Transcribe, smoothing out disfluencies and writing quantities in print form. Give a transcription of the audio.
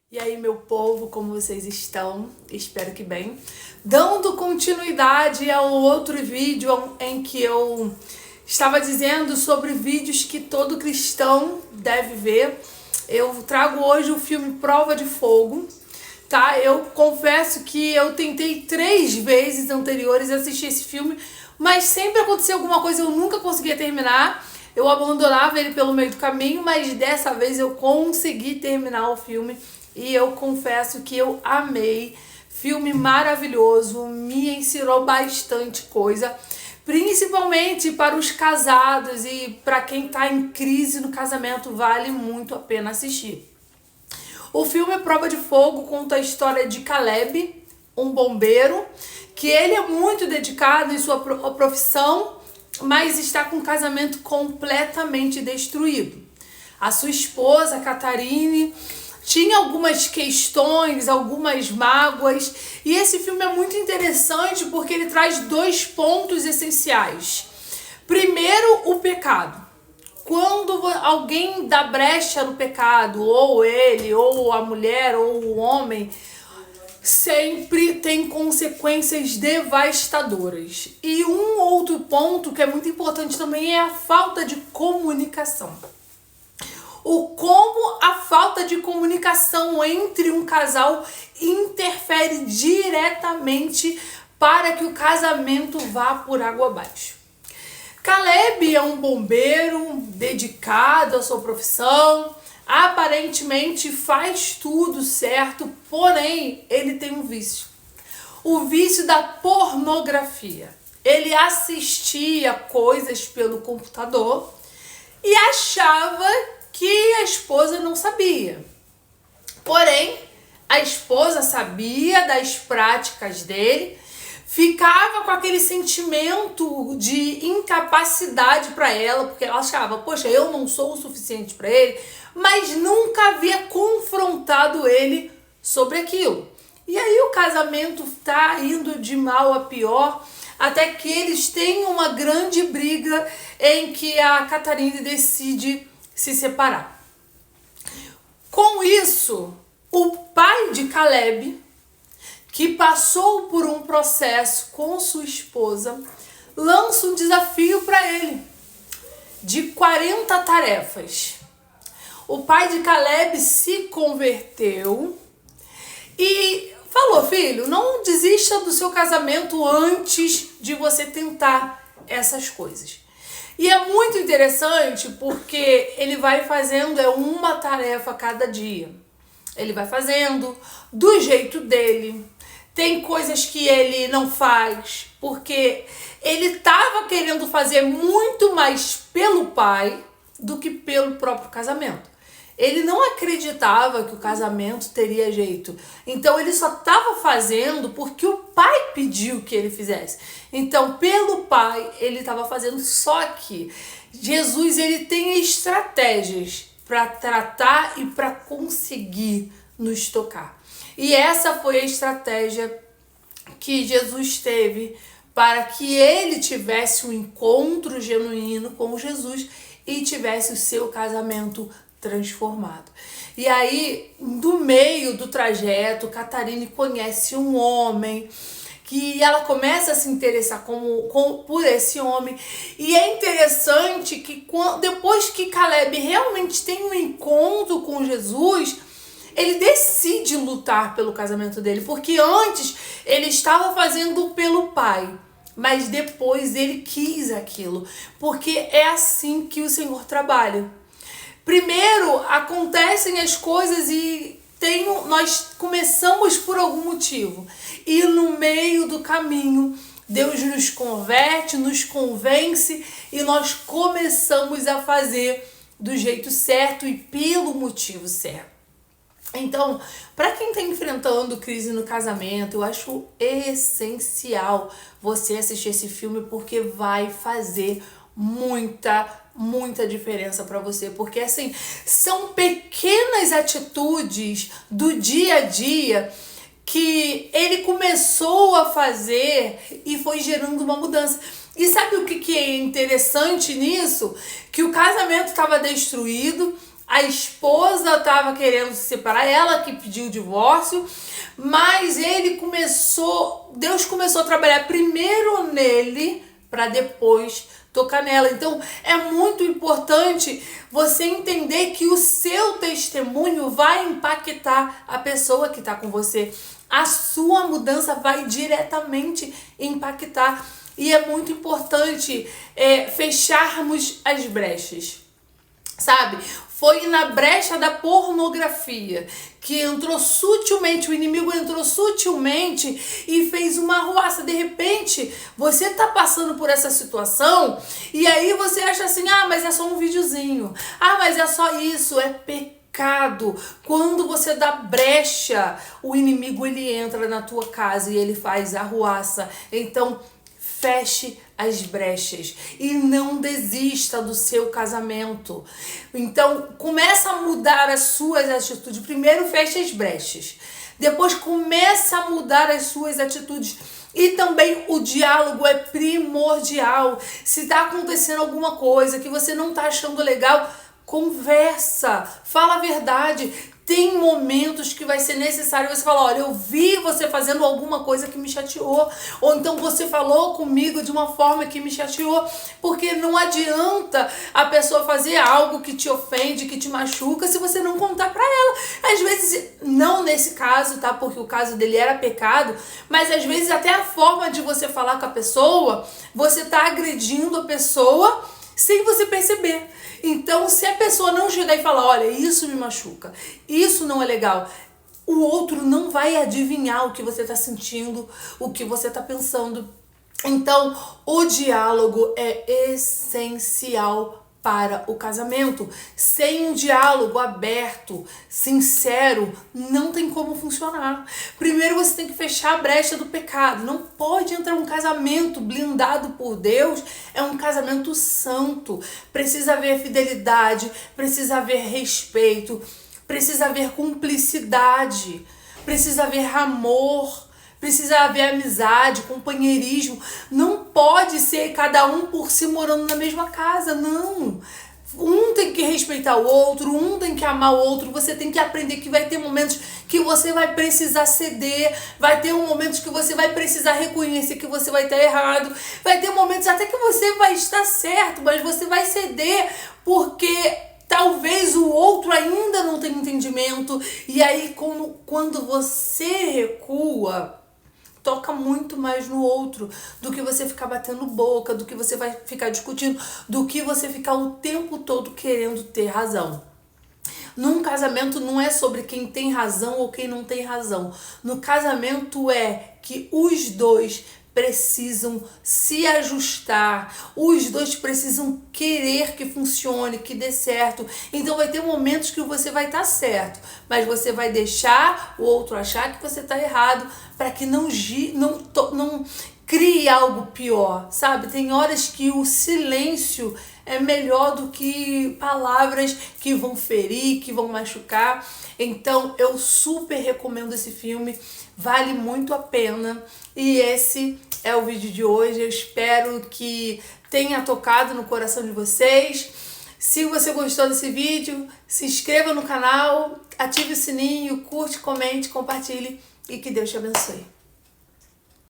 E aí, meu povo, como vocês estão? Espero que bem. Dando continuidade ao outro vídeo em que eu estava dizendo sobre vídeos que todo cristão deve ver, eu trago hoje o filme Prova de Fogo, tá? Eu confesso que eu tentei 3 vezes anteriores assistir esse filme, mas sempre acontecia alguma coisa, eu nunca conseguia terminar. Eu abandonava ele pelo meio do caminho, mas dessa vez eu consegui terminar o filme e eu confesso que eu amei. Filme maravilhoso, me ensinou bastante coisa, principalmente para os casados e para quem está em crise no casamento, vale muito a pena assistir. O filme Prova de Fogo conta a história de Caleb, um bombeiro, que ele é muito dedicado em sua profissão, mas está com o casamento completamente destruído. A sua esposa, Catarine, tinha algumas questões, algumas mágoas, e esse filme é muito interessante porque ele traz 2 pontos essenciais. Primeiro, o pecado. Quando alguém dá brecha no pecado, ou ele, ou a mulher, ou o homem, sempre tem consequências devastadoras. E um outro ponto que é muito importante também é a falta de comunicação. Como a falta de comunicação entre um casal interfere diretamente para que o casamento vá por água abaixo. Caleb é um bombeiro dedicado à sua profissão, aparentemente faz tudo certo, porém ele tem um vício. O vício da pornografia. Ele assistia coisas pelo computador e achava que a esposa não sabia. Porém, a esposa sabia das práticas dele, ficava com aquele sentimento de incapacidade para ela, porque ela achava, poxa, eu não sou o suficiente para ele, mas nunca havia confrontado ele sobre aquilo. E aí o casamento tá indo de mal a pior, até que eles têm uma grande briga em que a Catarine decide se separar. Com isso, o pai de Caleb, que passou por um processo com sua esposa, lança um desafio para ele de 40 tarefas. O pai de Caleb se converteu e falou: filho, não desista do seu casamento antes de você tentar essas coisas. E é muito interessante porque ele vai fazendo uma tarefa a cada dia. Ele vai fazendo do jeito dele. Tem coisas que ele não faz porque ele estava querendo fazer muito mais pelo pai do que pelo próprio casamento. Ele não acreditava que o casamento teria jeito. Então ele só estava fazendo porque o pai pediu que ele fizesse. Então pelo pai ele estava fazendo. Só que Jesus, ele tem estratégias para tratar e para conseguir nos tocar. E essa foi a estratégia que Jesus teve para que ele tivesse um encontro genuíno com Jesus e tivesse o seu casamento transformado. E aí, no meio do trajeto, Catarine conhece um homem que ela começa a se interessar por esse homem. E é interessante que depois que Caleb realmente tem um encontro com Jesus, ele decide lutar pelo casamento dele, porque antes ele estava fazendo pelo pai, mas depois ele quis aquilo, porque é assim que o Senhor trabalha. Primeiro acontecem as coisas e nós começamos por algum motivo. E no meio do caminho, Deus nos converte, nos convence e nós começamos a fazer do jeito certo e pelo motivo certo. Então, para quem está enfrentando crise no casamento, eu acho essencial você assistir esse filme porque vai fazer muita diferença para você, porque assim, são pequenas atitudes do dia a dia que ele começou a fazer e foi gerando uma mudança. E sabe o que é interessante nisso? Que o casamento estava destruído, A esposa estava querendo se separar, ela que pediu o divórcio, mas Deus começou a trabalhar primeiro nele para depois tocar nela. Então é muito importante você entender que o seu testemunho vai impactar a pessoa que está com você. A sua mudança vai diretamente impactar. E é muito importante fecharmos as brechas. Sabe? Foi na brecha da pornografia que entrou sutilmente, o inimigo entrou sutilmente e fez uma arruaça. De repente, você tá passando por essa situação e aí você acha assim, mas é só um videozinho. Mas é só isso, é pecado. Quando você dá brecha, o inimigo ele entra na tua casa e ele faz arruaça. Então, feche as brechas e não desista do seu casamento. Então, começa a mudar as suas atitudes. Primeiro, feche as brechas. Depois, começa a mudar as suas atitudes. E também o diálogo é primordial. Se está acontecendo alguma coisa que você não está achando legal, conversa, fala a verdade. Tem momentos que vai ser necessário você falar, olha, eu vi você fazendo alguma coisa que me chateou, ou então você falou comigo de uma forma que me chateou, porque não adianta a pessoa fazer algo que te ofende, que te machuca, se você não contar pra ela. Às vezes, não nesse caso, tá? Porque o caso dele era pecado, mas às vezes até a forma de você falar com a pessoa, você tá agredindo a pessoa sem você perceber. Então, se a pessoa não chegar e falar, olha, isso me machuca, isso não é legal, o outro não vai adivinhar o que você está sentindo, o que você está pensando. Então, o diálogo é essencial para o casamento. Sem um diálogo aberto, sincero, não tem como funcionar. Primeiro você tem que fechar a brecha do pecado. Não pode entrar um casamento blindado por Deus, é um casamento santo. Precisa haver fidelidade, precisa haver respeito, precisa haver cumplicidade, precisa haver amor, precisa haver amizade, companheirismo. Não pode ser cada um por si morando na mesma casa, não. Um tem que respeitar o outro, um tem que amar o outro. Você tem que aprender que vai ter momentos que você vai precisar ceder, vai ter momentos que você vai precisar reconhecer que você vai estar errado, vai ter momentos até que você vai estar certo, mas você vai ceder porque talvez o outro ainda não tenha entendimento. E aí, quando você recua, toca muito mais no outro do que você ficar batendo boca, do que você vai ficar discutindo, do que você ficar o tempo todo querendo ter razão. Num casamento não é sobre quem tem razão ou quem não tem razão. No casamento é que os dois precisam se ajustar, os dois precisam querer que funcione, que dê certo. Então vai ter momentos que você vai estar certo, mas você vai deixar o outro achar que você está errado para que não crie algo pior, sabe? Tem horas que o silêncio é melhor do que palavras que vão ferir, que vão machucar. Então eu super recomendo esse filme, vale muito a pena. E esse é o vídeo de hoje. Eu espero que tenha tocado no coração de vocês. Se você gostou desse vídeo, se inscreva no canal, ative o sininho, curte, comente, compartilhe e que Deus te abençoe.